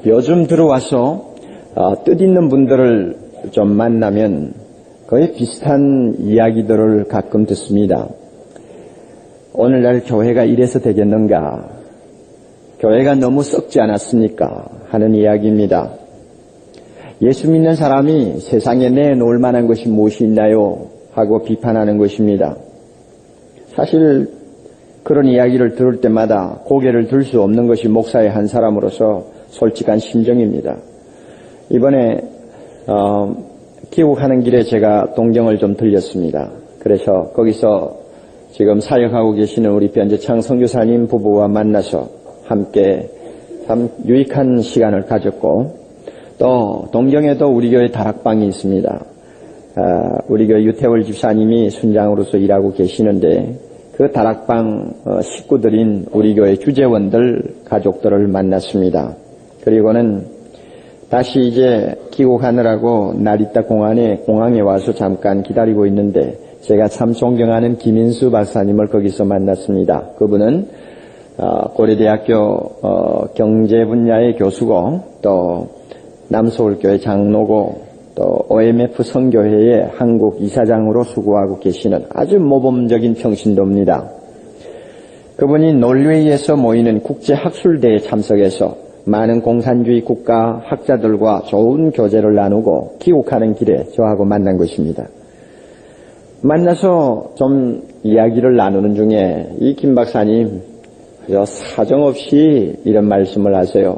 요즘 들어와서 뜻있는 분들을 좀 만나면 거의 비슷한 이야기들을 가끔 듣습니다. 오늘날 교회가 이래서 되겠는가? 교회가 너무 썩지 않았습니까? 하는 이야기입니다. 예수 믿는 사람이 세상에 내놓을 만한 것이 무엇이 있나요? 하고 비판하는 것입니다. 사실 그런 이야기를 들을 때마다 고개를 들 수 없는 것이 목사의 한 사람으로서 솔직한 심정입니다. 이번에 귀국하는 길에 제가 동경을 좀 들렸습니다. 그래서 거기서 지금 사역하고 계시는 우리 변재창 선교사님 부부와 만나서 함께 참 유익한 시간을 가졌고, 또 동경에도 우리 교회 다락방이 있습니다. 우리 교회 유태월 집사님이 순장으로서 일하고 계시는데 그 다락방 식구들인 우리 교회 주재원들 가족들을 만났습니다. 그리고는 다시 이제 귀국하느라고 나리타 공항에 와서 잠깐 기다리고 있는데 제가 참 존경하는 김인수 박사님을 거기서 만났습니다. 그분은 고려대학교 경제 분야의 교수고 또 남서울교회 장로고 또 OMF 선교회의 한국 이사장으로 수고하고 계시는 아주 모범적인 평신도입니다. 그분이 노르웨이에서 모이는 국제학술대에 참석해서 많은 공산주의 국가 학자들과 좋은 교제를 나누고 귀국하는 길에 저하고 만난 것입니다. 만나서 좀 이야기를 나누는 중에 이 김 박사님 사정없이 이런 말씀을 하세요.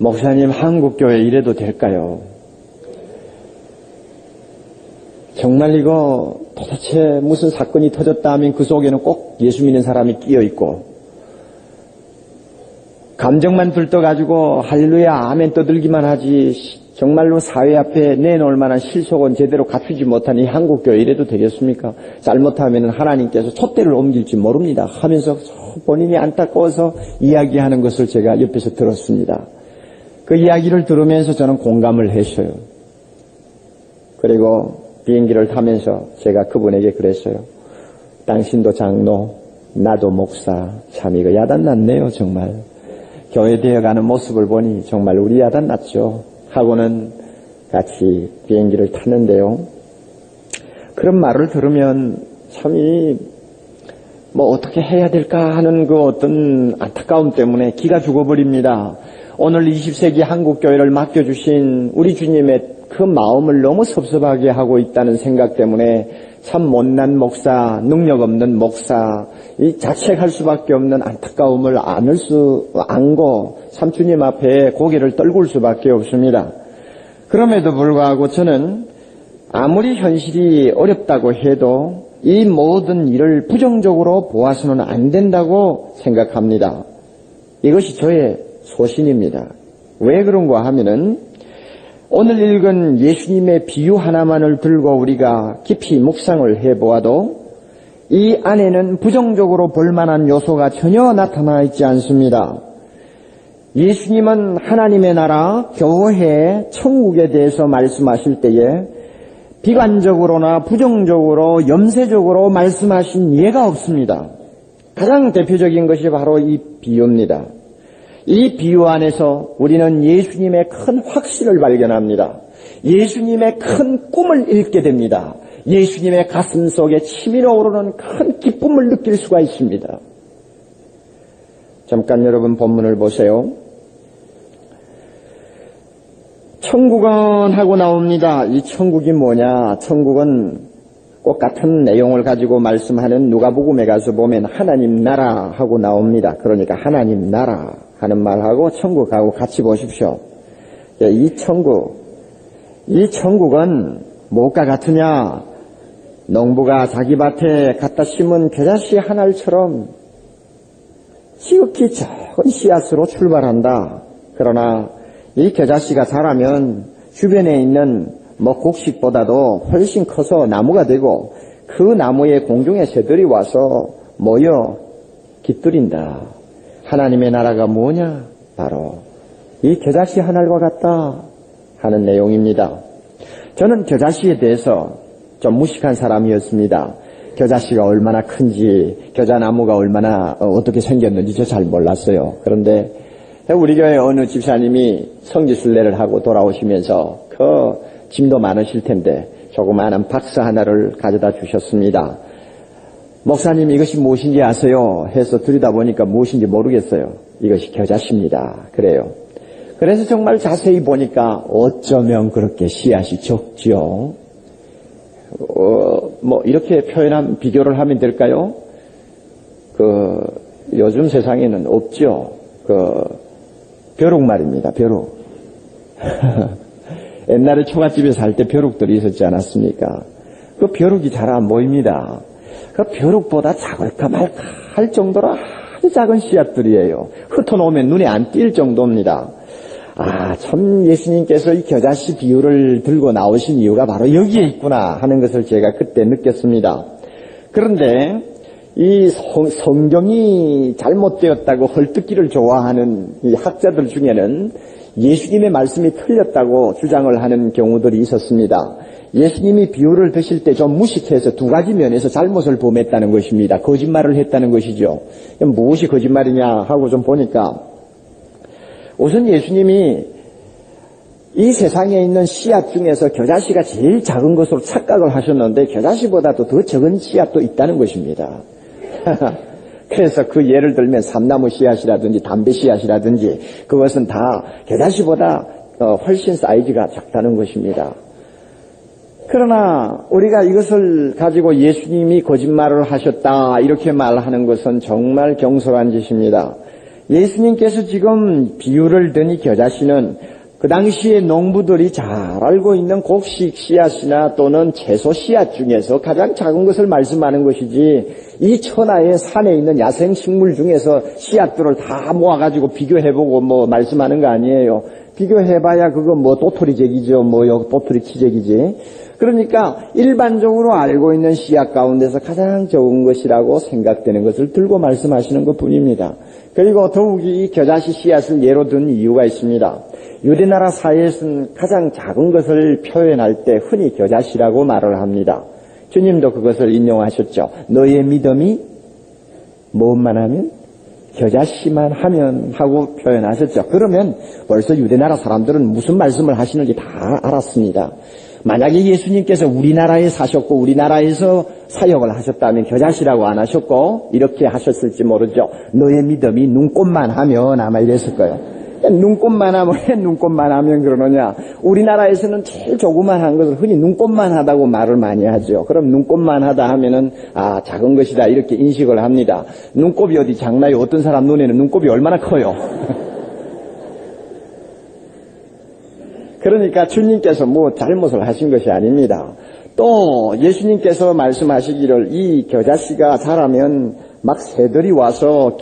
목사님, 한국교회 이래도 될까요? 정말 이거 도대체 무슨 사건이 터졌다 하면 그 속에는 꼭 예수 믿는 사람이 끼어있고 감정만 들떠가지고 할렐루야 아멘 떠들기만 하지 정말로 사회 앞에 내놓을 만한 실속은 제대로 갖추지 못한 이 한국교회 이래도 되겠습니까? 잘못하면 하나님께서 촛대를 옮길지 모릅니다 하면서 본인이 안타까워서 이야기하는 것을 제가 옆에서 들었습니다. 그 이야기를 들으면서 저는 공감을 했어요. 그리고 비행기를 타면서 제가 그분에게 그랬어요. 당신도 장로, 나도 목사. 참 이거 야단났네요 정말. 교회 되어가는 모습을 보니 정말 우리 야단났죠. 하고는 같이 비행기를 탔는데요. 그런 말을 들으면 참이 어떻게 해야 될까 하는 그 어떤 안타까움 때문에 기가 죽어버립니다. 오늘 20세기 한국교회를 맡겨주신 우리 주님의 그 마음을 너무 섭섭하게 하고 있다는 생각 때문에 참 못난 목사, 능력 없는 목사, 이 자책할 수밖에 없는 안타까움을 안고 참 주님 앞에 고개를 떨굴 수밖에 없습니다. 그럼에도 불구하고 저는 아무리 현실이 어렵다고 해도 이 모든 일을 부정적으로 보아서는 안 된다고 생각합니다. 이것이 저의 소신입니다. 왜 그런가 하면은 오늘 읽은 예수님의 비유 하나만을 들고 우리가 깊이 묵상을 해보아도 이 안에는 부정적으로 볼만한 요소가 전혀 나타나 있지 않습니다. 예수님은 하나님의 나라, 교회, 천국에 대해서 말씀하실 때에 비관적으로나 부정적으로, 염세적으로 말씀하신 예가 없습니다. 가장 대표적인 것이 바로 이 비유입니다. 이 비유 안에서 우리는 예수님의 큰 확신을 발견합니다. 예수님의 큰 꿈을 읽게 됩니다. 예수님의 가슴 속에 치밀어 오르는 큰 기쁨을 느낄 수가 있습니다. 잠깐 여러분 본문을 보세요. 천국은 하고 나옵니다. 이 천국이 뭐냐? 천국은 꼭 같은 내용을 가지고 말씀하는 누가복음에 가서 보면 하나님 나라 하고 나옵니다. 그러니까 하나님 나라 하는 말하고 천국하고 같이 보십시오. 이 천국은 무엇과 같으냐? 농부가 자기 밭에 갖다 심은 겨자씨 한 알처럼 지극히 적은 씨앗으로 출발한다. 그러나 이 겨자씨가 자라면 주변에 있는 곡식보다도 훨씬 커서 나무가 되고 그 나무에 공중의 새들이 와서 모여 깃들인다. 하나님의 나라가 뭐냐? 바로 이 겨자씨 한 알과 같다 하는 내용입니다. 저는 겨자씨에 대해서 좀 무식한 사람이었습니다. 겨자씨가 얼마나 큰지, 겨자나무가 얼마나 어떻게 생겼는지 저 잘 몰랐어요. 그런데 우리 교회 어느 집사님이 성지순례를 하고 돌아오시면서 그 짐도 많으실 텐데 조그마한 박스 하나를 가져다 주셨습니다. 목사님 이것이 무엇인지 아세요? 해서 들여다보니까 무엇인지 모르겠어요. 이것이 겨자씨입니다. 그래요. 그래서 정말 자세히 보니까 어쩌면 그렇게 씨앗이 적죠. 이렇게 비교를 하면 될까요? 요즘 세상에는 없죠. 벼룩 말입니다. 벼룩. 옛날에 초가집에 살 때 벼룩들이 있었지 않았습니까? 그 벼룩이 잘 안 보입니다. 그 벼룩보다 작을까 말까 할 정도로 아주 작은 씨앗들이에요. 흩어놓으면 눈에 안 띌 정도입니다. 참 예수님께서 이 겨자씨 비유를 들고 나오신 이유가 바로 여기에 있구나 하는 것을 제가 그때 느꼈습니다. 그런데 이 성경이 잘못되었다고 헐뜯기를 좋아하는 이 학자들 중에는 예수님의 말씀이 틀렸다고 주장을 하는 경우들이 있었습니다. 예수님이 비유를 드실 때 좀 무식해서 두 가지 면에서 잘못을 범했다는 것입니다. 거짓말을 했다는 것이죠. 무엇이 거짓말이냐 하고 좀 보니까 우선 예수님이 이 세상에 있는 씨앗 중에서 겨자씨가 제일 작은 것으로 착각을 하셨는데 겨자씨보다도 더 적은 씨앗도 있다는 것입니다. 그래서 그 예를 들면 삼나무 씨앗이라든지 담배 씨앗이라든지 그것은 다 겨자씨보다 훨씬 사이즈가 작다는 것입니다. 그러나 우리가 이것을 가지고 예수님이 거짓말을 하셨다 이렇게 말하는 것은 정말 경솔한 짓입니다. 예수님께서 지금 비유를 든 이 겨자씨는 그 당시에 농부들이 잘 알고 있는 곡식 씨앗이나 또는 채소 씨앗 중에서 가장 작은 것을 말씀하는 것이지 이 천하의 산에 있는 야생식물 중에서 씨앗들을 다 모아가지고 비교해보고 말씀하는 거 아니에요. 비교해봐야 그거 도토리재기죠. 도토리치재기지. 그러니까 일반적으로 알고 있는 씨앗 가운데서 가장 적은 것이라고 생각되는 것을 들고 말씀하시는 것뿐입니다. 그리고 더욱이 이 겨자씨 씨앗을 예로 든 이유가 있습니다. 유대나라 사회에서는 가장 작은 것을 표현할 때 흔히 겨자씨라고 말을 합니다. 주님도 그것을 인용하셨죠. 너의 믿음이 무엇만 하면? 겨자씨만 하면 하고 표현하셨죠. 그러면 벌써 유대나라 사람들은 무슨 말씀을 하시는지 다 알았습니다. 만약에 예수님께서 우리나라에 사셨고 우리나라에서 사역을 하셨다면 겨자씨라고 안 하셨고 이렇게 하셨을지 모르죠. 너의 믿음이 눈꽃만 하면 아마 이랬을 거예요. 눈꽃만 하면 왜 눈꽃만 하면 그러느냐. 우리나라에서는 제일 조그만한 것을 흔히 눈꽃만 하다고 말을 많이 하죠. 그럼 눈꽃만 하다 하면은 작은 것이다 이렇게 인식을 합니다. 눈곱이 어디 작나요? 어떤 사람 눈에는 눈곱이 얼마나 커요. 그러니까 주님께서 잘못을 하신 것이 아닙니다. 또 예수님께서 말씀하시기를 이 겨자씨가 자라면 막 새들이 와서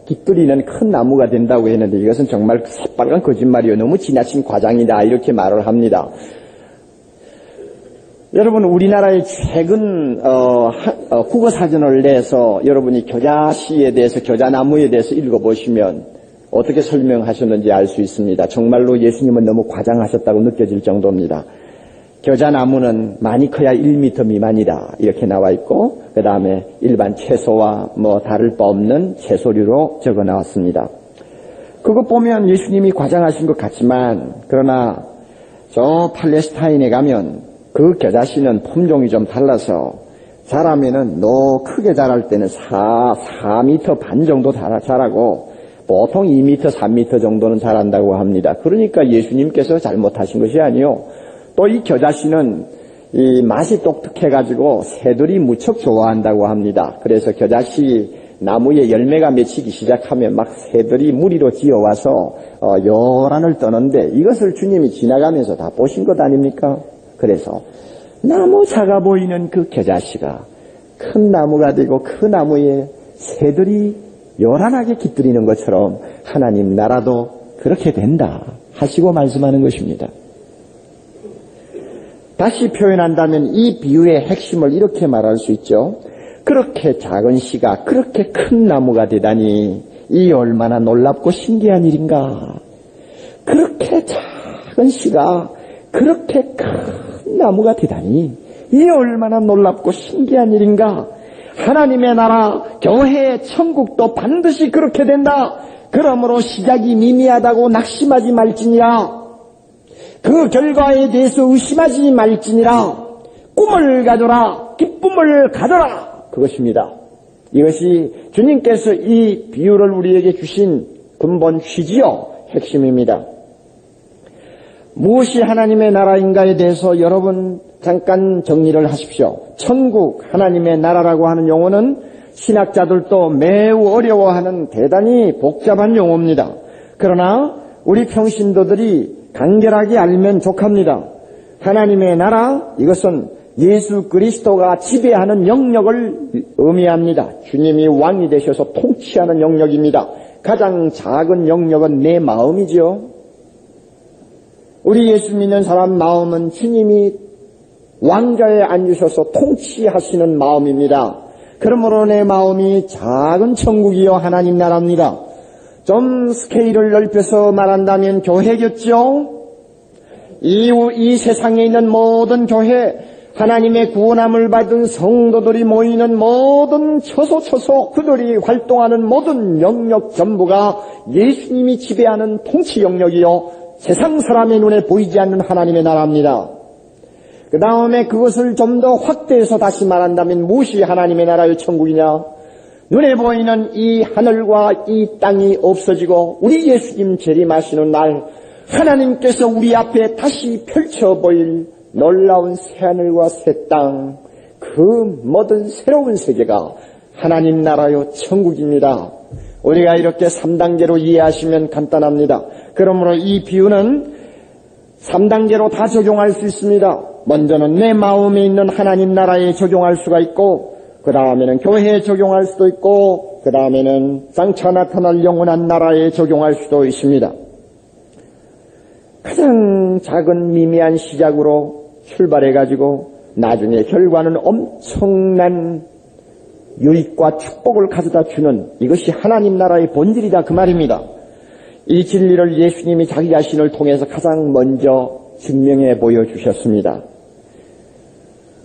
깃들이는 큰 나무가 된다고 했는데 이것은 정말 새빨간 거짓말이요. 너무 지나친 과장이다 이렇게 말을 합니다. 여러분 우리나라의 최근 국어사전을 내서 여러분이 겨자씨에 대해서 겨자나무에 대해서 읽어보시면 어떻게 설명하셨는지 알 수 있습니다. 정말로 예수님은 너무 과장하셨다고 느껴질 정도입니다. 겨자나무는 많이 커야 1m 미만이다 이렇게 나와 있고 그 다음에 일반 채소와 다를 바 없는 채소류로 적어 나왔습니다. 그거 보면 예수님이 과장하신 것 같지만 그러나 저 팔레스타인에 가면 그 겨자씨는 품종이 좀 달라서 자라면은 크게 자랄 때는 4m 반 정도 자라고 보통 2m, 3m 정도는 자란다고 합니다. 그러니까 예수님께서 잘못하신 것이 아니요. 또 이 겨자씨는 이 맛이 독특해가지고 새들이 무척 좋아한다고 합니다. 그래서 겨자씨 나무에 열매가 맺히기 시작하면 막 새들이 무리로 지어와서 요란을 떠는데 이것을 주님이 지나가면서 다 보신 것 아닙니까? 그래서 너무 작아 보이는 그 겨자씨가 큰 나무가 되고 그 나무에 새들이 요란하게 깃들이는 것처럼 하나님 나라도 그렇게 된다 하시고 말씀하는 것입니다. 다시 표현한다면 이 비유의 핵심을 이렇게 말할 수 있죠. 그렇게 작은 씨가 그렇게 큰 나무가 되다니 이 얼마나 놀랍고 신기한 일인가. 그렇게 작은 씨가 그렇게 큰 나무가 되다니 이 얼마나 놀랍고 신기한 일인가. 하나님의 나라, 교회, 천국도 반드시 그렇게 된다. 그러므로 시작이 미미하다고 낙심하지 말지니라. 그 결과에 대해서 의심하지 말지니라. 꿈을 가져라. 기쁨을 가져라. 그것입니다. 이것이 주님께서 이 비유를 우리에게 주신 근본 취지요, 핵심입니다. 무엇이 하나님의 나라인가에 대해서 여러분 잠깐 정리를 하십시오. 천국, 하나님의 나라라고 하는 용어는 신학자들도 매우 어려워하는 대단히 복잡한 용어입니다. 그러나 우리 평신도들이 간결하게 알면 족합니다. 하나님의 나라, 이것은 예수 그리스도가 지배하는 영역을 의미합니다. 주님이 왕이 되셔서 통치하는 영역입니다. 가장 작은 영역은 내 마음이죠. 우리 예수 믿는 사람 마음은 주님이 왕좌에 앉으셔서 통치하시는 마음입니다. 그러므로 내 마음이 작은 천국이요 하나님 나라입니다. 좀 스케일을 넓혀서 말한다면 교회겠죠? 이 세상에 있는 모든 교회, 하나님의 구원함을 받은 성도들이 모이는 모든 처소 그들이 활동하는 모든 영역 전부가 예수님이 지배하는 통치 영역이요 세상 사람의 눈에 보이지 않는 하나님의 나라입니다. 그 다음에 그것을 좀 더 확대해서 다시 말한다면 무엇이 하나님의 나라의 천국이냐? 눈에 보이는 이 하늘과 이 땅이 없어지고 우리 예수님 재림하시는 날 하나님께서 우리 앞에 다시 펼쳐 보일 놀라운 새하늘과 새 땅, 그 모든 새로운 세계가 하나님 나라의 천국입니다. 우리가 이렇게 3단계로 이해하시면 간단합니다. 그러므로 이 비유는 3단계로 다 적용할 수 있습니다. 먼저는 내 마음에 있는 하나님 나라에 적용할 수가 있고, 그 다음에는 교회에 적용할 수도 있고, 그 다음에는 장차 나타날 영원한 나라에 적용할 수도 있습니다. 가장 작은 미미한 시작으로 출발해가지고 나중에 결과는 엄청난 유익과 축복을 가져다 주는 이것이 하나님 나라의 본질이다 그 말입니다. 이 진리를 예수님이 자기 자신을 통해서 가장 먼저 증명해 보여주셨습니다.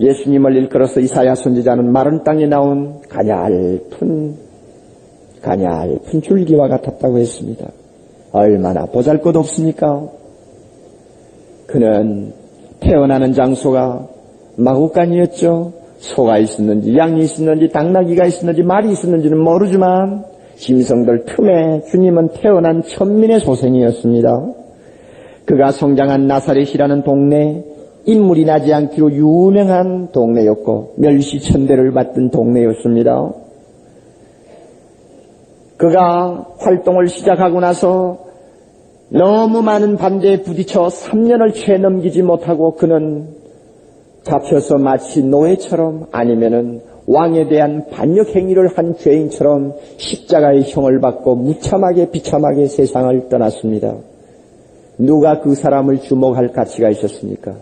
예수님을 일컬어서 이사야 선지자는 마른 땅에 나온 가냘픈 줄기와 같았다고 했습니다. 얼마나 보잘것없습니까? 그는 태어나는 장소가 마구간이었죠. 소가 있었는지 양이 있었는지 당나귀가 있었는지 말이 있었는지는 모르지만 짐승들 틈에 주님은 태어난 천민의 소생이었습니다. 그가 성장한 나사렛이라는 동네, 인물이 나지 않기로 유명한 동네였고 멸시천대를 받던 동네였습니다. 그가 활동을 시작하고 나서 너무 많은 반대에 부딪혀 3년을 채 넘기지 못하고 그는 잡혀서 마치 노예처럼 아니면은 왕에 대한 반역 행위를 한 죄인처럼 십자가의 형을 받고 무참하게 비참하게 세상을 떠났습니다. 누가 그 사람을 주목할 가치가 있었습니까?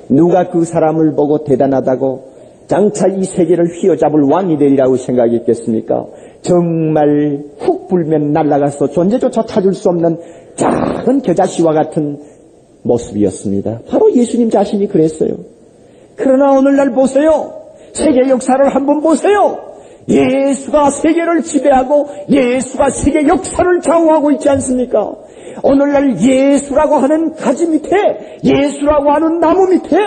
누가 그 사람을 보고 대단하다고 장차 이 세계를 휘어잡을 왕이 되리라고 생각했겠습니까? 정말 훅 불면 날아가서 존재조차 찾을 수 없는 작은 겨자씨와 같은 모습이었습니다. 바로 예수님 자신이 그랬어요. 그러나 오늘날 보세요. 세계 역사를 한번 보세요. 예수가 세계를 지배하고 예수가 세계 역사를 좌우하고 있지 않습니까? 오늘날 예수라고 하는 가지 밑에, 예수라고 하는 나무 밑에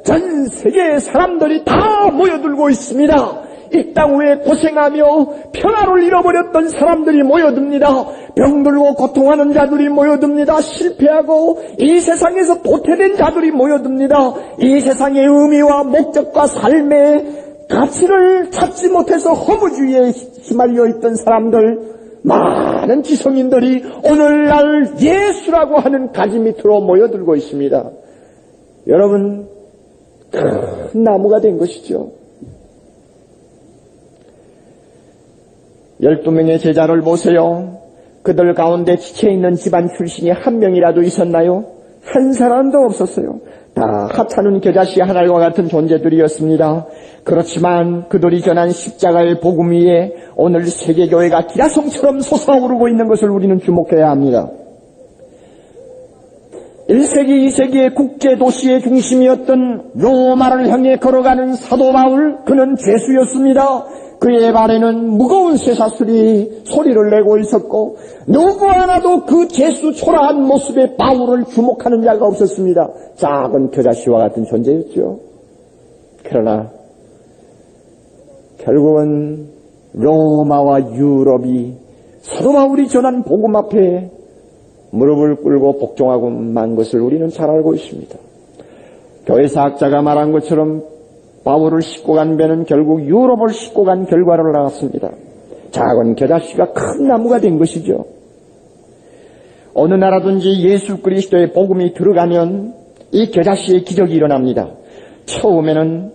전 세계의 사람들이 다 모여들고 있습니다. 이 땅 위에 고생하며 평화를 잃어버렸던 사람들이 모여듭니다. 병들고 고통하는 자들이 모여듭니다. 실패하고 이 세상에서 도태된 자들이 모여듭니다. 이 세상의 의미와 목적과 삶의 가치를 찾지 못해서 허무주의에 휘말려 있던 사람들, 많은 지성인들이 오늘날 예수라고 하는 가지 밑으로 모여들고 있습니다. 여러분, 큰 나무가 된 것이죠. 12명의 제자를 보세요. 그들 가운데 지체있는 집안 출신이 한 명이라도 있었나요? 한 사람도 없었어요. 다 하찮은 겨자씨 하나와 같은 존재들이었습니다. 그렇지만 그들이 전한 십자가의 복음 위에 오늘 세계교회가 기라성처럼 솟아오르고 있는 것을 우리는 주목해야 합니다. 1세기, 2세기의 국제도시의 중심이었던 로마를 향해 걸어가는 사도 바울, 그는 죄수였습니다. 그의 발에는 무거운 쇠사슬이 소리를 내고 있었고 누구 하나도 그 재수 초라한 모습에 바울을 주목하는 자가 없었습니다. 작은 겨자씨와 같은 존재였죠. 그러나 결국은 로마와 유럽이 사도 바울이 전한 복음 앞에 무릎을 꿇고 복종하고 만 것을 우리는 잘 알고 있습니다. 교회사학자가 말한 것처럼 바울을 싣고 간 배는 결국 유럽을 싣고 간 결과를 낳았습니다. 작은 겨자씨가 큰 나무가 된 것이죠. 어느 나라든지 예수 그리스도의 복음이 들어가면 이 겨자씨의 기적이 일어납니다. 처음에는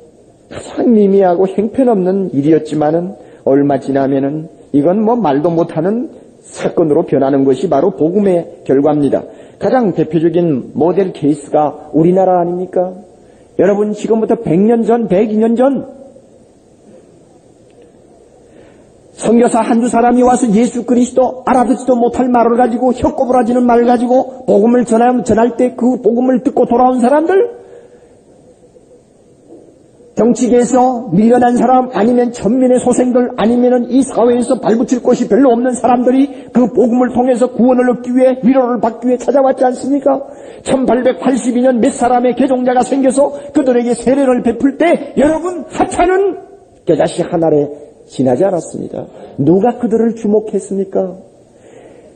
가장 미미하고 형편없는 일이었지만은 얼마 지나면은 이건 말도 못하는 사건으로 변하는 것이 바로 복음의 결과입니다. 가장 대표적인 모델 케이스가 우리나라 아닙니까? 여러분 지금부터 100년 전, 102년 전 선교사 한두 사람이 와서 예수 그리스도 알아듣지도 못할 말을 가지고 혀꼬부라지는 말을 가지고 복음을 전할 때 그 복음을 듣고 돌아온 사람들, 정치계에서 밀려난 사람, 아니면 천민의 소생들, 아니면 이 사회에서 발붙일 곳이 별로 없는 사람들이 그 복음을 통해서 구원을 얻기 위해, 위로를 받기 위해 찾아왔지 않습니까? 1882년 몇 사람의 개종자가 생겨서 그들에게 세례를 베풀 때 여러분 하찮은 겨자씨 하나에 지나지 않았습니다. 누가 그들을 주목했습니까?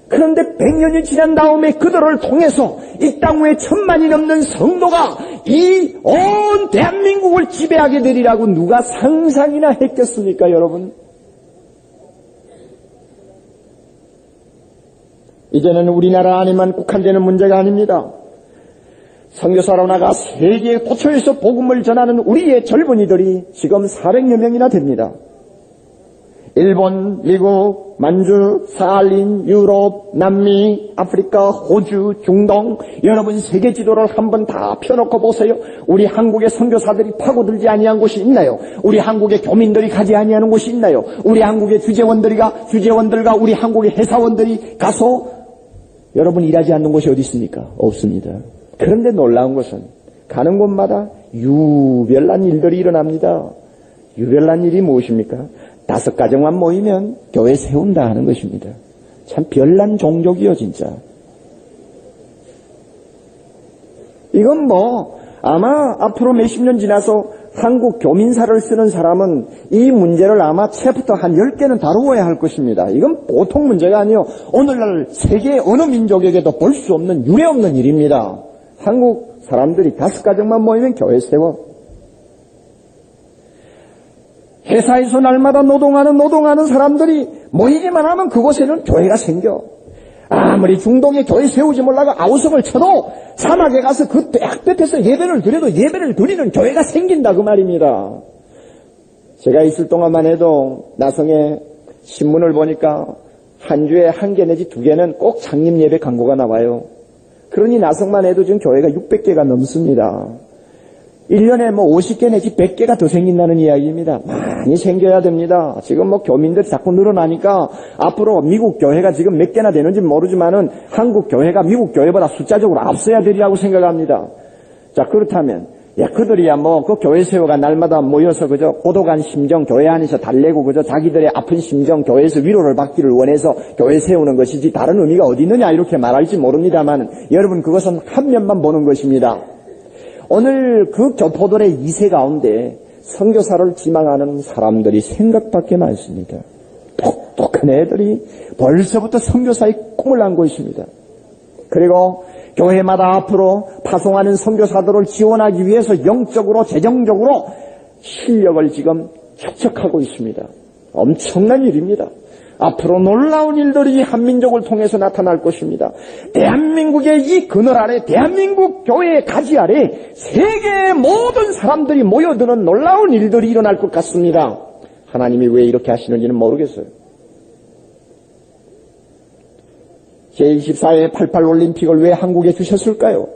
그런데 100년이 지난 다음에 그들을 통해서 이 땅 위에 1000만이 넘는 성도가 이 온 대한민국을 지배하게 되리라고 누가 상상이나 했겠습니까, 여러분? 이제는 우리나라 안에만 국한되는 문제가 아닙니다. 선교사로 나가 세계 도처에서 복음을 전하는 우리의 젊은이들이 지금 400여 명이나 됩니다. 일본, 미국, 만주, 사할린, 유럽, 남미, 아프리카, 호주, 중동, 여러분 세계 지도를 한번 다 펴놓고 보세요. 우리 한국의 선교사들이 파고들지 아니한 곳이 있나요? 우리 한국의 교민들이 가지 아니하는 곳이 있나요? 우리 한국의 주재원들과 우리 한국의 회사원들이 가서 여러분 일하지 않는 곳이 어디 있습니까? 없습니다. 그런데 놀라운 것은 가는 곳마다 유별난 일들이 일어납니다. 유별난 일이 무엇입니까? 5가정만 모이면 교회 세운다 하는 것입니다. 참 별난 종족이요, 진짜. 이건 아마 앞으로 몇십 년 지나서 한국 교민사를 쓰는 사람은 이 문제를 아마 챕터 한 10개는 다루어야 할 것입니다. 이건 보통 문제가 아니요. 오늘날 세계 어느 민족에게도 볼 수 없는 유례 없는 일입니다. 한국 사람들이 5가정만 모이면 교회 세워. 회사에서 날마다 노동하는 사람들이 모이기만 하면 그곳에는 교회가 생겨. 아무리 중동에 교회 세우지 몰라고 아우성을 쳐도 사막에 가서 그 빽빽해서 예배를 드려도 예배를 드리는 교회가 생긴다 그 말입니다. 제가 있을 동안만 해도 나성에 신문을 보니까 한 주에 1개 내지 2개는 꼭 창립 예배 광고가 나와요. 그러니 나성만 해도 지금 교회가 600개가 넘습니다. 1년에 50개 내지 100개가 더 생긴다는 이야기입니다. 많이 생겨야 됩니다. 지금 교민들이 자꾸 늘어나니까 앞으로 미국 교회가 지금 몇 개나 되는지 모르지만은 한국 교회가 미국 교회보다 숫자적으로 앞서야 되리라고 생각합니다. 자, 그렇다면 그들이야 그 교회 세워가 날마다 모여서 그저 고독한 심정 교회 안에서 달래고 그저 자기들의 아픈 심정 교회에서 위로를 받기를 원해서 교회 세우는 것이지 다른 의미가 어디 있느냐 이렇게 말할지 모릅니다만 여러분 그것은 한 면만 보는 것입니다. 오늘 그 교포들의 2세 가운데 선교사를 지망하는 사람들이 생각밖에 많습니다. 똑똑한 애들이 벌써부터 선교사의 꿈을 안고 있습니다. 그리고 교회마다 앞으로 파송하는 선교사들을 지원하기 위해서 영적으로 재정적으로 실력을 지금 축적하고 있습니다. 엄청난 일입니다. 앞으로 놀라운 일들이 한민족을 통해서 나타날 것입니다. 대한민국의 이 그늘 아래, 대한민국 교회의 가지 아래 세계의 모든 사람들이 모여드는 놀라운 일들이 일어날 것 같습니다. 하나님이 왜 이렇게 하시는지는 모르겠어요. 제24회 88 올림픽을 왜 한국에 주셨을까요?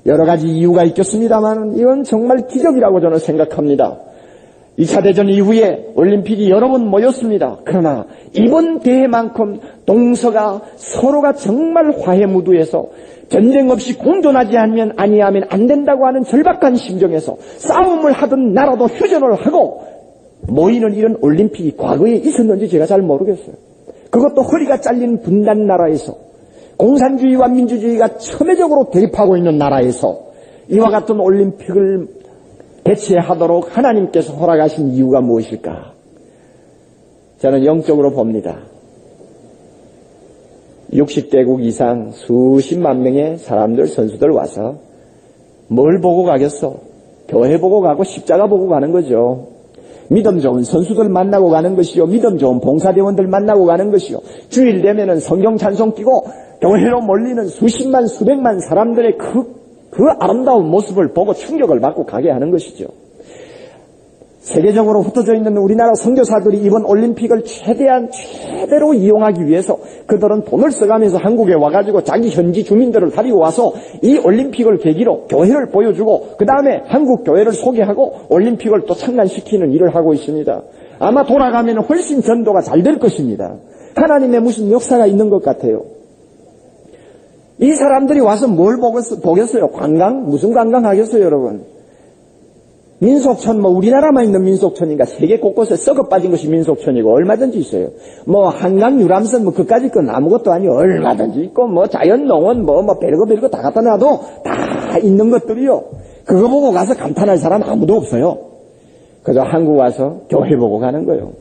여러 가지 이유가 있겠습니다만 이건 정말 기적이라고 저는 생각합니다. 2차 대전 이후에 올림픽이 여러 번 모였습니다. 그러나 이번 대회만큼 동서가 서로가 정말 화해 무드에서 전쟁 없이 공존하지 않으면 아니하면 안 된다고 하는 절박한 심정에서 싸움을 하던 나라도 휴전을 하고 모이는 이런 올림픽이 과거에 있었는지 제가 잘 모르겠어요. 그것도 허리가 잘린 분단 나라에서, 공산주의와 민주주의가 첨예적으로 대립하고 있는 나라에서 이와 같은 올림픽을 개최하도록 하나님께서 허락하신 이유가 무엇일까? 저는 영적으로 봅니다. 60개국 이상 수십만 명의 사람들, 선수들 와서 뭘 보고 가겠어? 교회 보고 가고 십자가 보고 가는 거죠. 믿음 좋은 선수들 만나고 가는 것이요, 믿음 좋은 봉사대원들 만나고 가는 것이요, 주일 되면은 성경 찬송 끼고 교회로 몰리는 수십만 수백만 사람들의 그 아름다운 모습을 보고 충격을 받고 가게 하는 것이죠. 세계적으로 흩어져 있는 우리나라 선교사들이 이번 올림픽을 최대로 이용하기 위해서 그들은 돈을 써가면서 한국에 와가지고 자기 현지 주민들을 데리고 와서 이 올림픽을 계기로 교회를 보여주고 그 다음에 한국 교회를 소개하고 올림픽을 또 창간시키는 일을 하고 있습니다. 아마 돌아가면 훨씬 전도가 잘 될 것입니다. 하나님의 무슨 역사가 있는 것 같아요. 이 사람들이 와서 뭘 보겠어요? 관광? 무슨 관광 하겠어요, 여러분? 민속촌, 우리나라만 있는 민속촌인가 세계 곳곳에 썩어 빠진 것이 민속촌이고 얼마든지 있어요. 한강 유람선 그까짓 건 아무것도 아니고 얼마든지 있고 자연농원 별거 다 갖다 놔도 다 있는 것들이요. 그거 보고 가서 감탄할 사람 아무도 없어요. 그저 한국 와서 교회 보고 가는 거예요.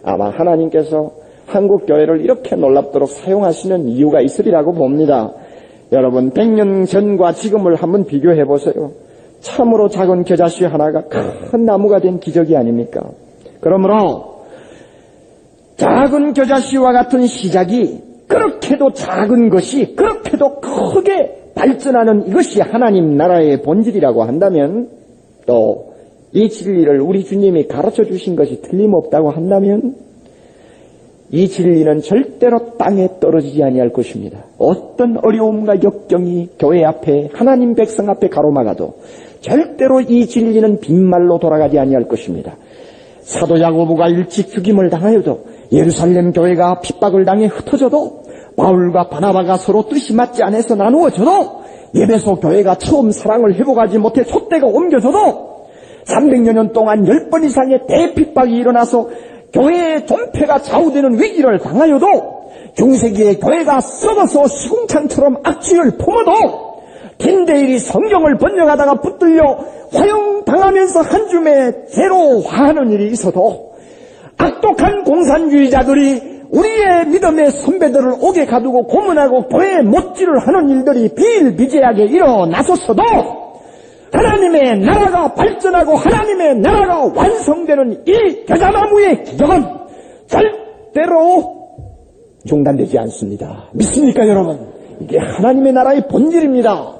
아마 하나님께서 한국 교회를 이렇게 놀랍도록 사용하시는 이유가 있으리라고 봅니다. 여러분, 100년 전과 지금을 한번 비교해 보세요. 참으로 작은 겨자씨 하나가 큰 나무가 된 기적이 아닙니까? 그러므로 작은 겨자씨와 같은 시작이 그렇게도 작은 것이 그렇게도 크게 발전하는 이것이 하나님 나라의 본질이라고 한다면, 또 이 진리를 우리 주님이 가르쳐 주신 것이 틀림없다고 한다면 이 진리는 절대로 땅에 떨어지지 아니할 것입니다. 어떤 어려움과 역경이 교회 앞에, 하나님 백성 앞에 가로막아도 절대로 이 진리는 빈말로 돌아가지 아니할 것입니다. 사도 야고보가 일찍 죽임을 당하여도, 예루살렘 교회가 핍박을 당해 흩어져도, 바울과 바나바가 서로 뜻이 맞지 않아서 나누어져도, 예배소 교회가 처음 사랑을 회복하지 못해 촛대가 옮겨져도, 300여 년 동안 10번 이상의 대핍박이 일어나서 교회의 존폐가 좌우되는 위기를 당하여도, 중세기의 교회가 썩어서 시궁창처럼 악취를 품어도, 틴데일이 성경을 번역하다가 붙들려 화형당하면서 한 줌의 죄로 화하는 일이 있어도, 악독한 공산주의자들이 우리의 믿음의 선배들을 옥에 가두고 고문하고 교회에 못질을 하는 일들이 비일비재하게 일어나섰어도, 하나님의 나라가 발전하고 하나님의 나라가 완성되는 이 겨자나무의 기적은 절대로 중단되지 않습니다. 믿습니까, 여러분? 이게 하나님의 나라의 본질입니다.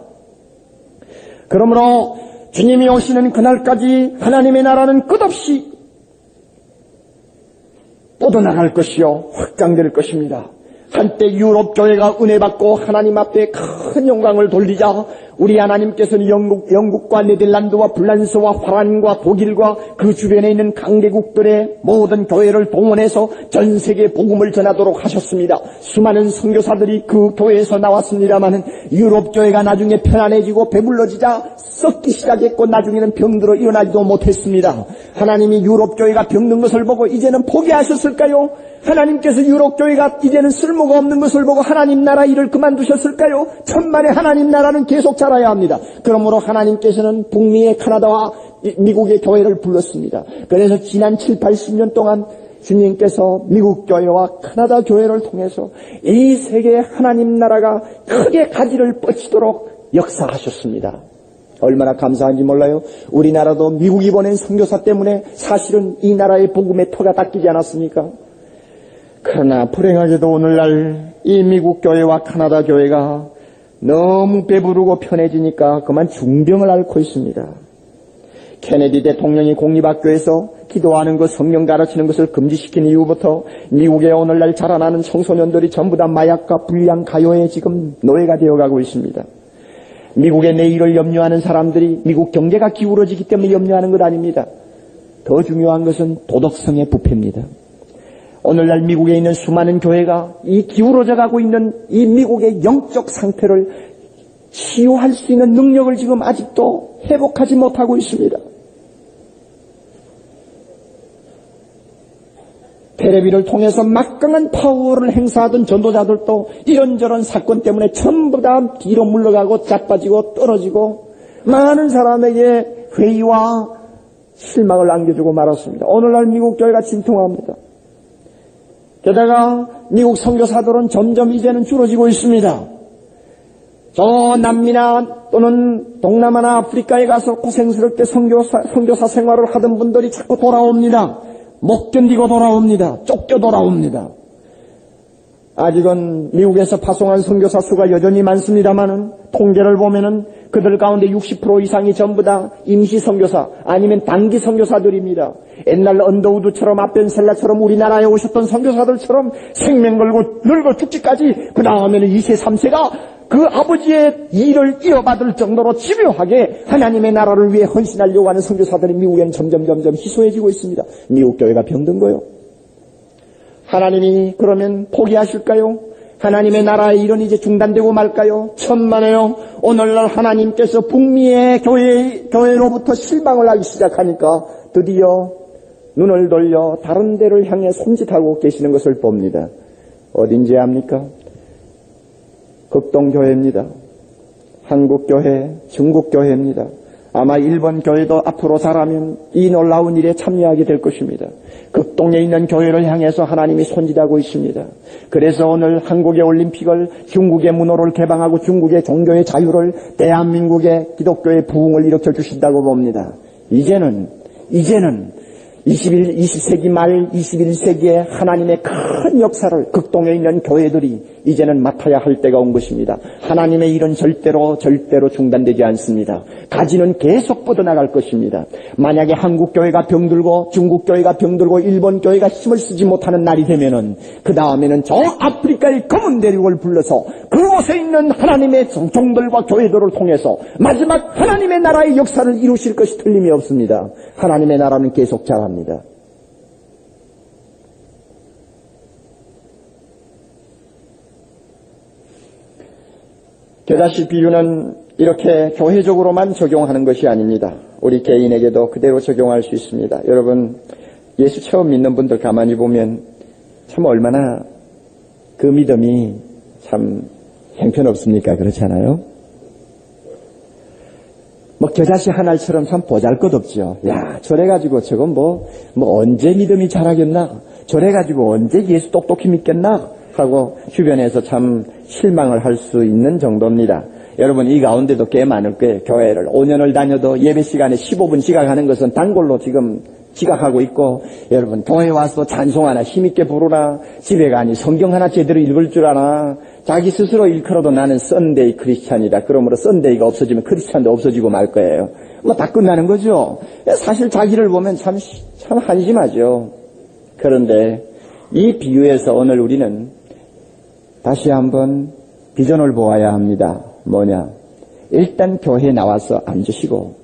그러므로 주님이 오시는 그날까지 하나님의 나라는 끝없이 뻗어나갈 것이요, 확장될 것입니다. 한때 유럽 교회가 은혜 받고 하나님 앞에 큰 영광을 돌리자 우리 하나님께서는 영국과 네덜란드와 불란서와 화란과 독일과 그 주변에 있는 강대국들의 모든 교회를 동원해서 전 세계 복음을 전하도록 하셨습니다. 수많은 선교사들이 그 교회에서 나왔습니다마는 유럽 교회가 나중에 편안해지고 배불러지자 썩기 시작했고 나중에는 병들어 일어나지도 못했습니다. 하나님이 유럽 교회가 병든 것을 보고 이제는 포기하셨을까요? 하나님께서 유럽 교회가 이제는 쓸모가 없는 것을 보고 하나님 나라 일을 그만두셨을까요? 천만의 하나님 나라는 계속 자라야 합니다. 그러므로 하나님께서는 북미의 카나다와 미국의 교회를 불렀습니다. 그래서 지난 7, 80년 동안 주님께서 미국 교회와 카나다 교회를 통해서 이 세계의 하나님 나라가 크게 가지를 뻗치도록 역사하셨습니다. 얼마나 감사한지 몰라요. 우리나라도 미국이 보낸 선교사 때문에 사실은 이 나라의 복음의 터가 닦이지 않았습니까? 그러나 불행하게도 오늘날 이 미국 교회와 카나다 교회가 너무 배부르고 편해지니까 그만 중병을 앓고 있습니다. 케네디 대통령이 공립학교에서 기도하는 것, 성경 가르치는 것을 금지시킨 이후부터 미국의 오늘날 자라나는 청소년들이 전부 다 마약과 불량, 가요에 지금 노예가 되어가고 있습니다. 미국의 내일을 염려하는 사람들이 미국 경제가 기울어지기 때문에 염려하는 것 아닙니다. 더 중요한 것은 도덕성의 부패입니다. 오늘날 미국에 있는 수많은 교회가 이 기울어져 가고 있는 이 미국의 영적 상태를 치유할 수 있는 능력을 지금 아직도 회복하지 못하고 있습니다. 텔레비를 통해서 막강한 파워를 행사하던 전도자들도 이런저런 사건 때문에 전부 다 뒤로 물러가고 자빠지고 떨어지고 많은 사람에게 회의와 실망을 안겨주고 말았습니다. 오늘날 미국 교회가 진통합니다. 게다가 미국 선교사들은 점점 이제는 줄어지고 있습니다. 저 남미나 또는 동남아나 아프리카에 가서 고생스럽게 선교사 생활을 하던 분들이 자꾸 돌아옵니다. 못 견디고 돌아옵니다. 쫓겨 돌아옵니다. 아직은 미국에서 파송한 선교사 수가 여전히 많습니다만은 통계를 보면은 그들 가운데 60% 이상이 전부 다 임시 선교사 아니면 단기 선교사들입니다. 옛날 언더우드처럼 아벤셀라처럼 우리나라에 오셨던 선교사들처럼 생명 걸고 늙어 죽기까지 그 다음에는 2세 3세가 그 아버지의 일을 이어받을 정도로 집요하게 하나님의 나라를 위해 헌신하려고 하는 선교사들이 미국에는 점점 희소해지고 있습니다. 미국 교회가 병든 거요. 하나님이 그러면 포기하실까요? 하나님의 나라의 일은 이제 중단되고 말까요? 천만에요. 오늘날 하나님께서 북미의 교회로부터 실망을 하기 시작하니까 드디어 눈을 돌려 다른 데를 향해 손짓하고 계시는 것을 봅니다. 어딘지 압니까? 극동교회입니다. 한국교회, 중국교회입니다. 아마 일본 교회도 앞으로 잘하면 이 놀라운 일에 참여하게 될 것입니다. 극동에 있는 교회를 향해서 하나님이 손짓하고 있습니다. 그래서 오늘 한국의 올림픽을 중국의 문호를 개방하고 중국의 종교의 자유를 대한민국의 기독교의 부흥을 일으켜 주신다고 봅니다. 이제는 20세기 말 21세기에 하나님의 큰 역사를 극동에 있는 교회들이 이제는 맡아야 할 때가 온 것입니다. 하나님의 일은 절대로 중단되지 않습니다. 가지는 계속 뻗어나갈 것입니다. 만약에 한국교회가 병들고 중국교회가 병들고 일본교회가 힘을 쓰지 못하는 날이 되면은 그 다음에는 저 아프리카의 검은 대륙을 불러서 그곳에 있는 하나님의 종들과 교회들을 통해서 마지막 하나님의 나라의 역사를 이루실 것이 틀림이 없습니다. 하나님의 나라는 계속 자랍니다. 겨자씨 비유는 이렇게 교회적으로만 적용하는 것이 아닙니다. 우리 개인에게도 그대로 적용할 수 있습니다. 여러분, 예수 처음 믿는 분들 가만히 보면 참 얼마나 그 믿음이 참 형편없습니까? 그렇지 않아요? 뭐 겨자씨 한 알처럼 참 보잘것없죠. 야, 저래가지고 저건 뭐 언제 믿음이 자라겠나? 저래가지고 언제 예수 똑똑히 믿겠나? 하고 주변에서 참 실망을 할 수 있는 정도입니다. 여러분, 이 가운데도 꽤 많을 거예요. 교회를 5년을 다녀도 예배 시간에 15분 지각하는 것은 단골로 지금 지각하고 있고, 여러분 교회 와서 찬송 하나 힘있게 부르나, 집에 가니 성경 하나 제대로 읽을 줄 아나, 자기 스스로 일컬어도 나는 썬데이 크리스찬이다. 그러므로 썬데이가 없어지면 크리스찬도 없어지고 말 거예요. 뭐 다 끝나는 거죠. 사실 자기를 보면 참 한심하죠. 그런데 이 비유에서 오늘 우리는 다시 한번 비전을 보아야 합니다. 뭐냐? 일단 교회에 나와서 앉으시고,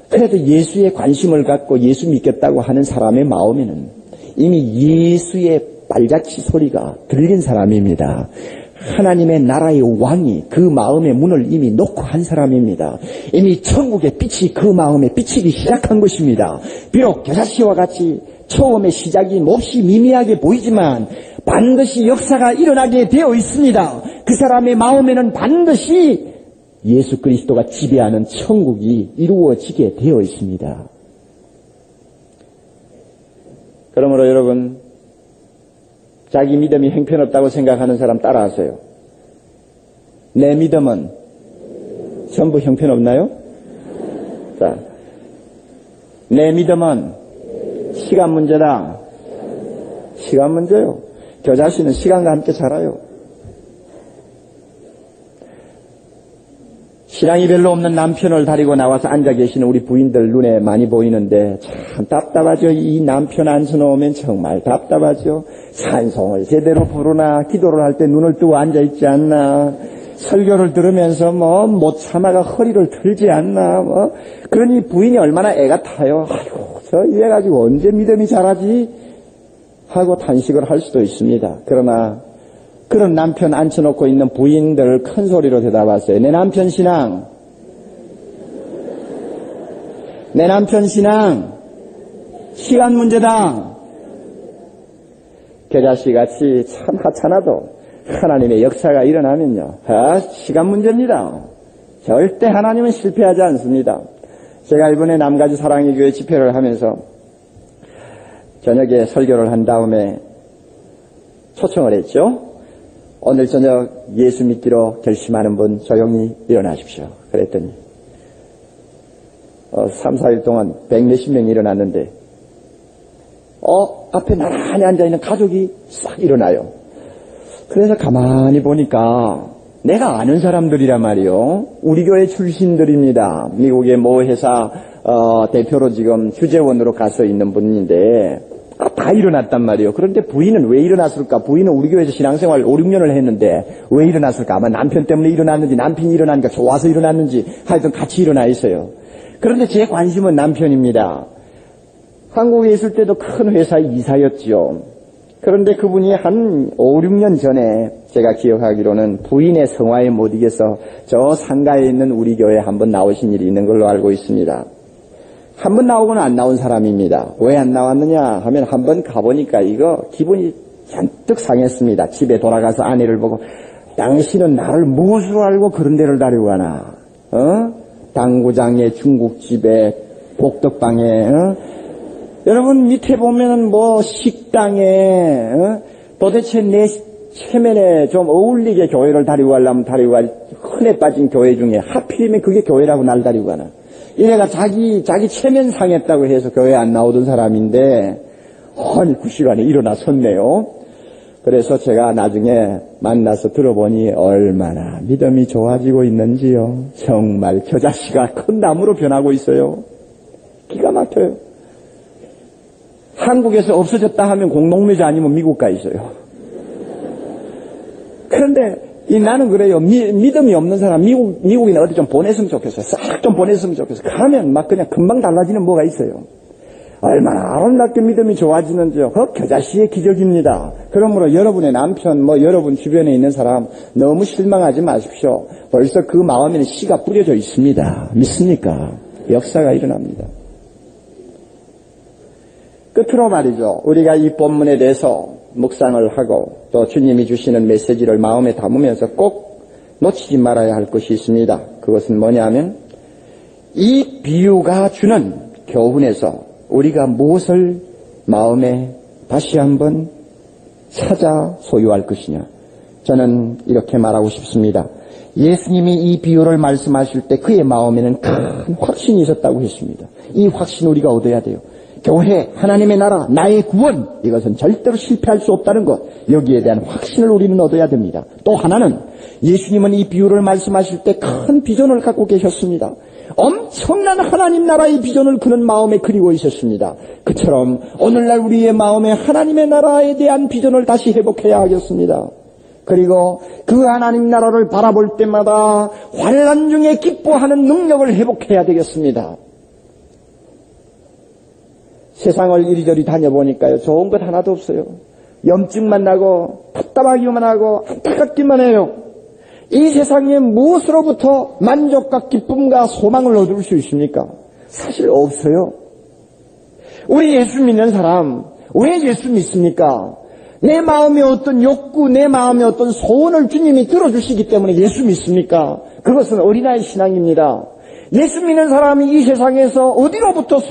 그래도 예수에 관심을 갖고 예수 믿겠다고 하는 사람의 마음에는 이미 예수의 발자취 소리가 들린 사람입니다. 하나님의 나라의 왕이 그 마음의 문을 이미 놓고 한 사람입니다. 이미 천국의 빛이 그 마음에 비치기 시작한 것입니다. 비록 겨자씨와 같이 처음에 시작이 몹시 미미하게 보이지만 반드시 역사가 일어나게 되어 있습니다. 그 사람의 마음에는 반드시 예수 그리스도가 지배하는 천국이 이루어지게 되어 있습니다. 그러므로 여러분, 자기 믿음이 형편없다고 생각하는 사람 따라하세요. 내 믿음은 전부 형편없나요? 자, 내 믿음은 시간 문제다. 시간 문제요. 겨자씨는 시간과 함께 자라요. 신앙이 별로 없는 남편을 데리고 나와서 앉아 계시는 우리 부인들 눈에 많이 보이는데 참 답답하죠. 이 남편 앉혀놓으면 정말 답답하죠. 찬송을 제대로 부르나, 기도를 할 때 눈을 뜨고 앉아있지 않나, 설교를 들으면서 못 참아가 허리를 틀지 않나, 그러니 부인이 얼마나 애가 타요. 아이고, 저 이래 가지고 언제 믿음이 자라지? 하고 탄식을 할 수도 있습니다. 그러나 그런 남편 앉혀놓고 있는 부인들 큰 소리로 대답하세요. 내 남편 신앙 시간 문제다. 겨자씨 같이 참 하찮아도 하나님의 역사가 일어나면요. 시간 문제입니다. 절대 하나님은 실패하지 않습니다. 제가 이번에 남가주 사랑의 교회 집회를 하면서 저녁에 설교를 한 다음에 초청을 했죠. 오늘 저녁 예수 믿기로 결심하는 분 조용히 일어나십시오. 그랬더니 3, 4일 동안 100몇십 명이 일어났는데 앞에 나란히 앉아있는 가족이 싹 일어나요. 그래서 가만히 보니까 내가 아는 사람들이란 말이요. 우리 교회 출신들입니다. 미국의 모 회사 대표로 지금 휴재원으로 가서 있는 분인데 다 일어났단 말이에요. 그런데 부인은 왜 일어났을까? 부인은 우리 교회에서 신앙생활 5, 6년을 했는데 왜 일어났을까? 아마 남편 때문에 일어났는지 남편이 일어나니까 좋아서 일어났는지 하여튼 같이 일어나 있어요. 그런데 제 관심은 남편입니다. 한국에 있을 때도 큰 회사 이사였지요. 그런데 그분이 한 5, 6년 전에 제가 기억하기로는 부인의 성화에 못 이겨서 저 상가에 있는 우리 교회에 한번 나오신 일이 있는 걸로 알고 있습니다. 한 번 나오고는 안 나온 사람입니다. 왜 안 나왔느냐 하면 한 번 가보니까 이거 기분이 잔뜩 상했습니다. 집에 돌아가서 아내를 보고 당신은 나를 무엇으로 알고 그런 데를 다니고 가나? 당구장에 중국집에 복덕방에 여러분 밑에 보면은 뭐 식당에 도대체 내 체면에 좀 어울리게 교회를 다니고 가려면 다니고 갈 흔해 빠진 교회 중에 하필이면 그게 교회라고 날 다니고 가나. 이래가 자기 체면 상했다고 해서 교회 안 나오던 사람인데 아니 그 시간에 일어나 섰네요. 그래서 제가 나중에 만나서 들어보니 얼마나 믿음이 좋아지고 있는지요. 정말 겨자씨가 큰 나무로 변하고 있어요. 기가 막혀요. 한국에서 없어졌다 하면 공동묘지 아니면 미국 가 있어요. 그런데 나는 그래요. 믿음이 없는 사람 미국이나 어디 좀 보냈으면 좋겠어요. 싹 좀 보냈으면 좋겠어요. 가면 막 그냥 금방 달라지는 뭐가 있어요. 얼마나 아름답게 믿음이 좋아지는지요. 그 겨자씨의 기적입니다. 그러므로 여러분의 남편 여러분 주변에 있는 사람 너무 실망하지 마십시오. 벌써 그 마음에는 씨가 뿌려져 있습니다. 믿습니까? 역사가 일어납니다. 끝으로 말이죠. 우리가 이 본문에 대해서 묵상을 하고 또 주님이 주시는 메시지를 마음에 담으면서 꼭 놓치지 말아야 할 것이 있습니다. 그것은 뭐냐면 이 비유가 주는 교훈에서 우리가 무엇을 마음에 다시 한번 찾아 소유할 것이냐. 저는 이렇게 말하고 싶습니다. 예수님이 이 비유를 말씀하실 때 그의 마음에는 큰 확신이 있었다고 했습니다. 이 확신 우리가 얻어야 돼요. 교회, 하나님의 나라, 나의 구원, 이것은 절대로 실패할 수 없다는 것, 여기에 대한 확신을 우리는 얻어야 됩니다. 또 하나는 예수님은 이 비유를 말씀하실 때 큰 비전을 갖고 계셨습니다. 엄청난 하나님 나라의 비전을 그는 마음에 그리고 있었습니다. 그처럼 오늘날 우리의 마음에 하나님의 나라에 대한 비전을 다시 회복해야 하겠습니다. 그리고 그 하나님 나라를 바라볼 때마다 환난 중에 기뻐하는 능력을 회복해야 되겠습니다. 세상을 이리저리 다녀보니까요, 좋은 것 하나도 없어요. 염증만 나고 답답하기만 하고 안타깝기만 해요. 이 세상에 무엇으로부터 만족과 기쁨과 소망을 얻을 수 있습니까? 사실 없어요. 우리 예수 믿는 사람 왜 예수 믿습니까? 내 마음의 어떤 욕구, 내 마음의 어떤 소원을 주님이 들어주시기 때문에 예수 믿습니까? 그것은 어린아이 신앙입니다. 예수 믿는 사람이 이 세상에서 어디로부터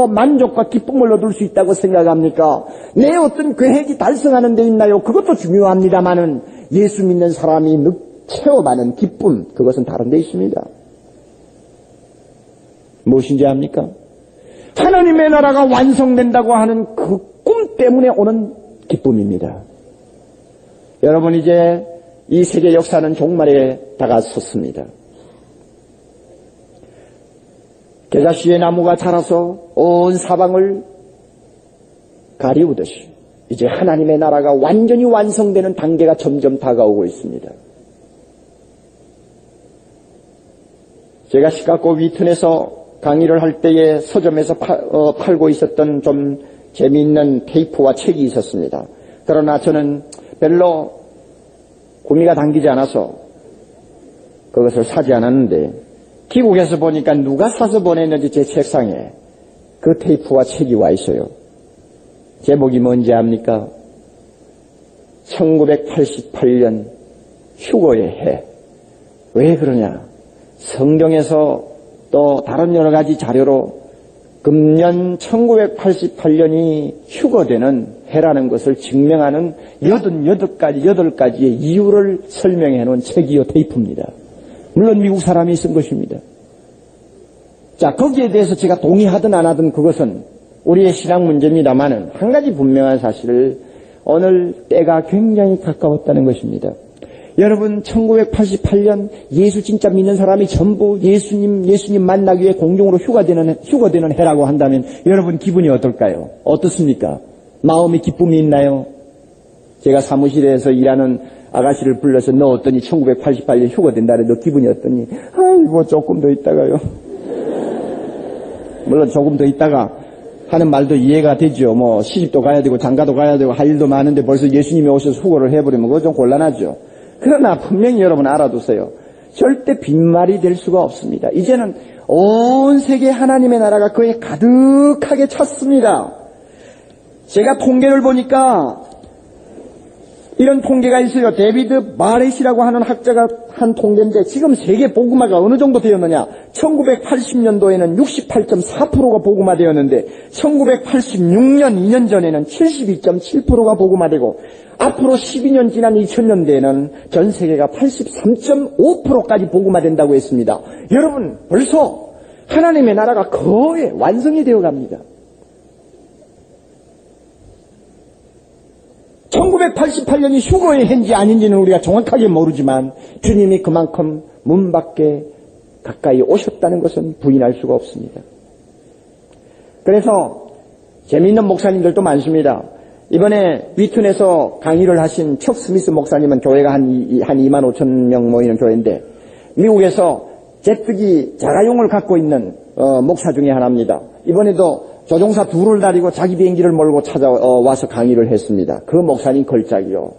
만족과 기쁨을 얻을 수 있다고 생각합니까? 내 어떤 계획이 달성하는 데 있나요? 그것도 중요합니다만은 예수 믿는 사람이 체험하는 기쁨, 그것은 다른 데 있습니다. 무엇인지 압니까? 하나님의 나라가 완성된다고 하는 그 꿈 때문에 오는 기쁨입니다. 여러분, 이제 이 세계 역사는 종말에 다가섰습니다. 겨자씨의 나무가 자라서 온 사방을 가리우듯이 이제 하나님의 나라가 완전히 완성되는 단계가 점점 다가오고 있습니다. 제가 시카고 위튼에서 강의를 할 때에 서점에서 팔고 있었던 좀 재미있는 테이프와 책이 있었습니다. 그러나 저는 별로 구미가 당기지 않아서 그것을 사지 않았는데 기국에서 보니까 누가 사서 보냈는지 제 책상에 그 테이프와 책이 와 있어요. 제목이 뭔지 압니까? 1988년 휴거의 해. 왜 그러냐? 성경에서 또 다른 여러 가지 자료로 금년 1988년이 휴거되는 해라는 것을 증명하는 8가지의 이유를 설명해 놓은 책이요 테이프입니다. 물론 미국 사람이 쓴 것입니다. 자, 거기에 대해서 제가 동의하든 안 하든 그것은 우리의 신앙 문제입니다만은 한 가지 분명한 사실을 오늘 때가 굉장히 가까웠다는 것입니다. 여러분 1988년 예수 진짜 믿는 사람이 전부 예수님 만나기 위해 공중으로 휴거되는 해라고 한다면 여러분 기분이 어떨까요? 어떻습니까? 마음의 기쁨이 있나요? 제가 사무실에서 일하는 아가씨를 불러서 너 어떠니 1988년 휴거된다래 너 기분이 어떠니? 아이고 조금 더 있다가요. 물론 조금 더 있다가 하는 말도 이해가 되죠. 뭐 시집도 가야 되고 장가도 가야 되고 할 일도 많은데 벌써 예수님이 오셔서 휴거를 해버리면 그거 좀 곤란하죠. 그러나 분명히 여러분 알아두세요. 절대 빈말이 될 수가 없습니다. 이제는 온 세계 하나님의 나라가 그에 가득하게 찼습니다. 제가 통계를 보니까 이런 통계가 있어요. 데비드 마렛이라고 하는 학자가 한 통계인데 지금 세계 복음화가 어느 정도 되었느냐. 1980년도에는 68.4%가 복음화되었는데 1986년 2년 전에는 72.7%가 복음화되고 앞으로 12년 지난 2000년대에는 전 세계가 83.5%까지 복음화된다고 했습니다. 여러분 벌써 하나님의 나라가 거의 완성이 되어 갑니다. 1988년이 휴거의 해인지 아닌지는 우리가 정확하게 모르지만 주님이 그만큼 문 밖에 가까이 오셨다는 것은 부인할 수가 없습니다. 그래서 재미있는 목사님들도 많습니다. 이번에 위튼에서 강의를 하신 척 스미스 목사님은 교회가 한 2만 5천 명 모이는 교회인데 미국에서 제트기 자가용을 갖고 있는 목사 중에 하나입니다. 이번에도 조종사 둘을 다리고 자기 비행기를 몰고 찾아와서 강의를 했습니다. 그 목사님 걸작이요.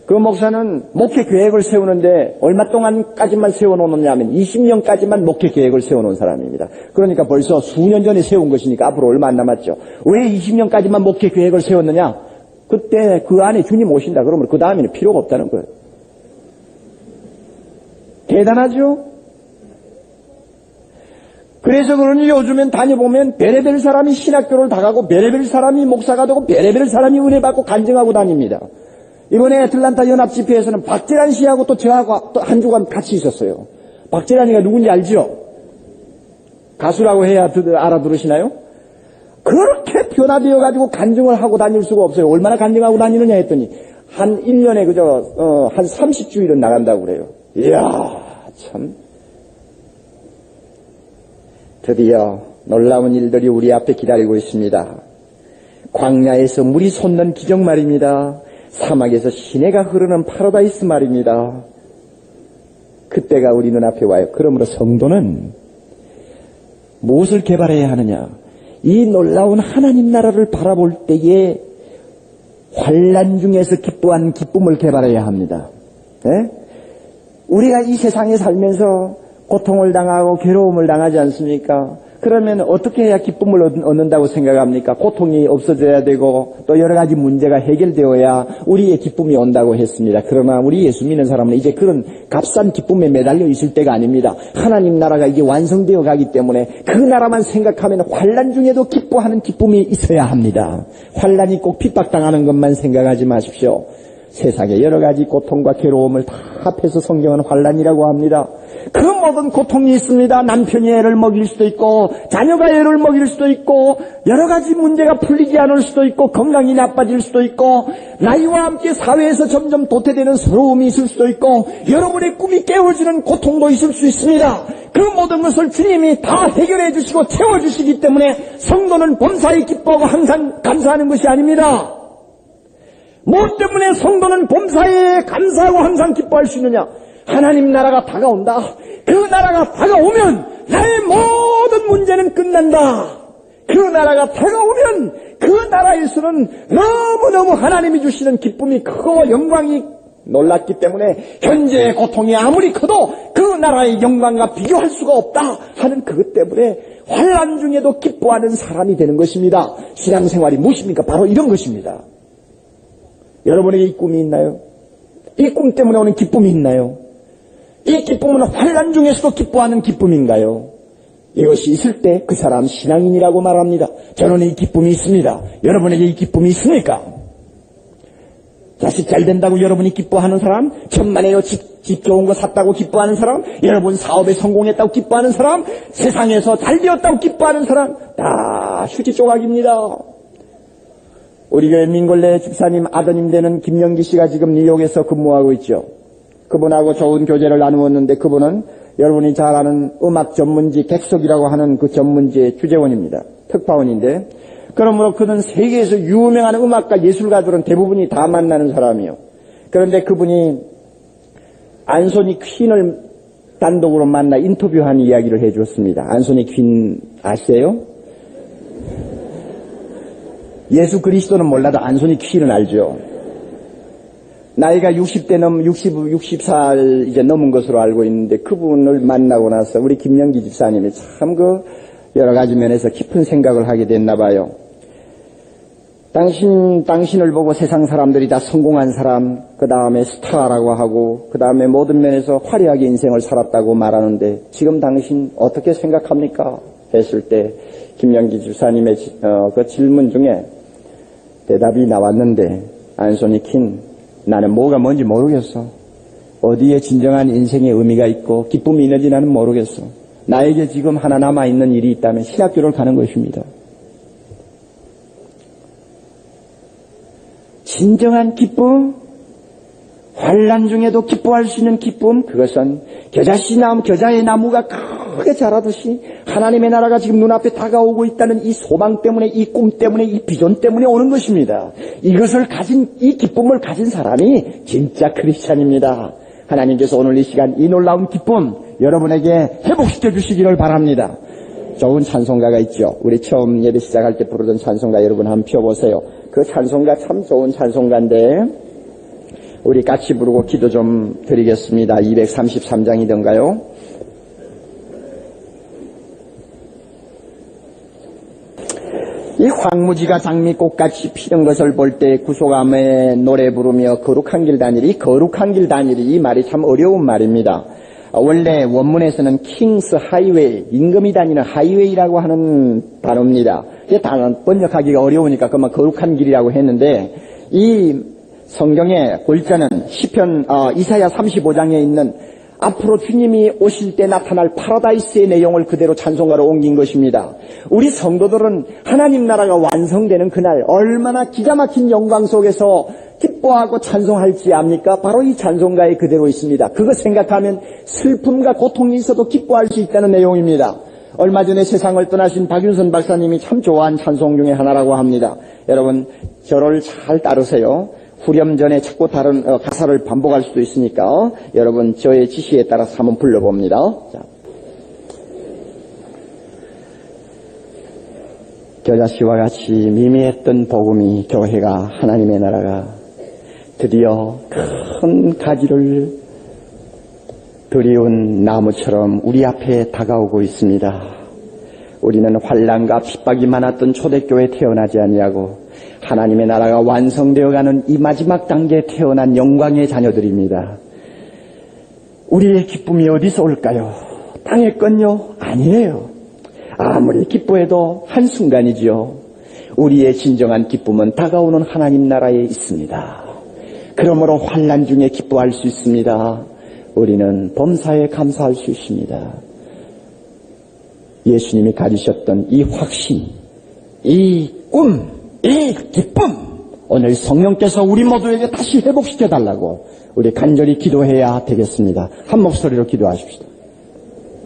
그 목사는 목회 계획을 세우는데 얼마 동안까지만 세워놓느냐 하면 20년까지만 목회 계획을 세워놓은 사람입니다. 그러니까 벌써 수년 전에 세운 것이니까 앞으로 얼마 안 남았죠. 왜 20년까지만 목회 계획을 세웠느냐? 그때 그 안에 주님 오신다 그러면 그 다음에는 필요가 없다는 거예요. 대단하죠? 그래서 그러니 요즘엔 다녀보면 별의별 사람이 신학교를 다 가고 별의별 사람이 목사가 되고 별의별 사람이 은혜 받고 간증하고 다닙니다. 이번에 애틀란타 연합집회에서는 박재란 씨하고 또 저하고 또 한 주간 같이 있었어요. 박재란이가 누군지 알죠? 가수라고 해야 알아들으시나요? 그렇게 변화되어가지고 간증을 하고 다닐 수가 없어요. 얼마나 간증하고 다니느냐 했더니 한 1년에 한 30주일은 나간다고 그래요. 이야 참 드디어 놀라운 일들이 우리 앞에 기다리고 있습니다. 광야에서 물이 솟는 기적 말입니다. 사막에서 시내가 흐르는 파라다이스 말입니다. 그때가 우리 눈앞에 와요. 그러므로 성도는 무엇을 개발해야 하느냐? 이 놀라운 하나님 나라를 바라볼 때에 환난 중에서 기뻐하는 기쁨을 개발해야 합니다. 네? 우리가 이 세상에 살면서 고통을 당하고 괴로움을 당하지 않습니까? 그러면 어떻게 해야 기쁨을 얻는다고 생각합니까? 고통이 없어져야 되고 또 여러 가지 문제가 해결되어야 우리의 기쁨이 온다고 했습니다. 그러나 우리 예수 믿는 사람은 이제 그런 값싼 기쁨에 매달려 있을 때가 아닙니다. 하나님 나라가 이제 완성되어 가기 때문에 그 나라만 생각하면 환난 중에도 기뻐하는 기쁨이 있어야 합니다. 환난이 꼭 핍박당하는 것만 생각하지 마십시오. 세상에 여러 가지 고통과 괴로움을 다 합해서 성경은 환난이라고 합니다. 그 모든 고통이 있습니다. 남편이 애를 먹일 수도 있고 자녀가 애를 먹일 수도 있고 여러 가지 문제가 풀리지 않을 수도 있고 건강이 나빠질 수도 있고 나이와 함께 사회에서 점점 도태되는 서러움이 있을 수도 있고 여러분의 꿈이 깨어지는 고통도 있을 수 있습니다. 그 모든 것을 주님이 다 해결해 주시고 채워주시기 때문에 성도는 범사에 기뻐하고 항상 감사하는 것이 아닙니다. 무엇 때문에 성도는 범사에 감사하고 항상 기뻐할 수 있느냐? 하나님 나라가 다가온다. 그 나라가 다가오면 나의 모든 문제는 끝난다. 그 나라가 다가오면 그 나라에서는 너무너무 하나님이 주시는 기쁨이 크고 영광이 놀랐기 때문에 현재의 고통이 아무리 커도 그 나라의 영광과 비교할 수가 없다 하는 그것 때문에 환난 중에도 기뻐하는 사람이 되는 것입니다. 신앙생활이 무엇입니까? 바로 이런 것입니다. 여러분에게 이 꿈이 있나요? 이 꿈 때문에 오는 기쁨이 있나요? 이 기쁨은 환난 중에서도 기뻐하는 기쁨인가요? 이것이 있을 때 그 사람 신앙인이라고 말합니다. 저는 이 기쁨이 있습니다. 여러분에게 이 기쁨이 있습니까? 자식 잘 된다고 여러분이 기뻐하는 사람, 천만에요 집 좋은 거 샀다고 기뻐하는 사람, 여러분 사업에 성공했다고 기뻐하는 사람, 세상에서 잘 되었다고 기뻐하는 사람, 다 휴지 조각입니다. 우리 교회 민골레 집사님 아드님 되는 김영기 씨가 지금 뉴욕에서 근무하고 있죠. 그분하고 좋은 교제를 나누었는데 그분은 여러분이 잘 아는 음악 전문지 객석이라고 하는 그 전문지의 주재원입니다. 특파원인데, 그러므로 그는 세계에서 유명한 음악가 예술가들은 대부분이 다 만나는 사람이에요. 그런데 그분이 안소니 퀸을 단독으로 만나 인터뷰한 이야기를 해줬습니다. 안소니 퀸 아세요? 예수 그리스도는 몰라도 안소니 퀸은 알죠. 나이가 60살 이제 넘은 것으로 알고 있는데 그분을 만나고 나서 우리 김영기 집사님이 참 여러 가지 면에서 깊은 생각을 하게 됐나 봐요. 당신을 보고 세상 사람들이 다 성공한 사람, 그 다음에 스타라고 하고, 그 다음에 모든 면에서 화려하게 인생을 살았다고 말하는데, 지금 당신 어떻게 생각합니까? 했을 때, 김영기 집사님의 그 질문 중에 대답이 나왔는데, 안소니 킨, 나는 뭐가 뭔지 모르겠어. 어디에 진정한 인생의 의미가 있고, 기쁨이 있는지 나는 모르겠어. 나에게 지금 하나 남아있는 일이 있다면 신학교를 가는 것입니다. 진정한 기쁨, 환난 중에도 기뻐할 수 있는 기쁨, 그것은 겨자의 나무가 크게 자라듯이 하나님의 나라가 지금 눈앞에 다가오고 있다는 이 소망 때문에, 이 꿈 때문에, 이 비전 때문에 오는 것입니다. 이것을 가진, 이 기쁨을 가진 사람이 진짜 크리스찬입니다. 하나님께서 오늘 이 시간 이 놀라운 기쁨 여러분에게 회복시켜 주시기를 바랍니다. 좋은 찬송가가 있죠. 우리 처음 예배 시작할 때 부르던 찬송가 여러분 한번 펴보세요. 그 찬송가 참 좋은 찬송가인데 우리 같이 부르고 기도 좀 드리겠습니다. 233장이던가요? 이 황무지가 장미꽃같이 피는 것을 볼 때 구속함에 노래 부르며 거룩한 길 다니리, 거룩한 길 다니리, 이 말이 참 어려운 말입니다. 원래 원문에서는 킹스 하이웨이, 임금이 다니는 하이웨이라고 하는 단어입니다. 이 단어 번역하기가 어려우니까 그만 거룩한 길이라고 했는데, 이 성경의 골자는 시편 이사야 35장에 있는 앞으로 주님이 오실 때 나타날 파라다이스의 내용을 그대로 찬송가로 옮긴 것입니다. 우리 성도들은 하나님 나라가 완성되는 그날 얼마나 기가 막힌 영광 속에서 기뻐하고 찬송할지 압니까? 바로 이 찬송가에 그대로 있습니다. 그거 생각하면 슬픔과 고통이 있어도 기뻐할 수 있다는 내용입니다. 얼마 전에 세상을 떠나신 박윤선 박사님이 참 좋아한 찬송 중에 하나라고 합니다. 여러분 저를 잘 따르세요. 후렴 전에 자꾸 다른 가사를 반복할 수도 있으니까 여러분 저의 지시에 따라서 한번 불러봅니다. 자. 겨자씨와 같이 미미했던 복음이, 교회가, 하나님의 나라가 드디어 큰 가지를 들이운 나무처럼 우리 앞에 다가오고 있습니다. 우리는 환난과 핍박이 많았던 초대교회에 태어나지 아니하고 하나님의 나라가 완성되어가는 이 마지막 단계에 태어난 영광의 자녀들입니다. 우리의 기쁨이 어디서 올까요? 땅의 건요? 아니에요. 아무리 기뻐해도 한순간이지요. 우리의 진정한 기쁨은 다가오는 하나님 나라에 있습니다. 그러므로 환난 중에 기뻐할 수 있습니다. 우리는 범사에 감사할 수 있습니다. 예수님이 가지셨던 이 확신, 이 꿈, 이 기쁨, 오늘 성령께서 우리 모두에게 다시 회복시켜달라고 우리 간절히 기도해야 되겠습니다. 한 목소리로 기도하십시다.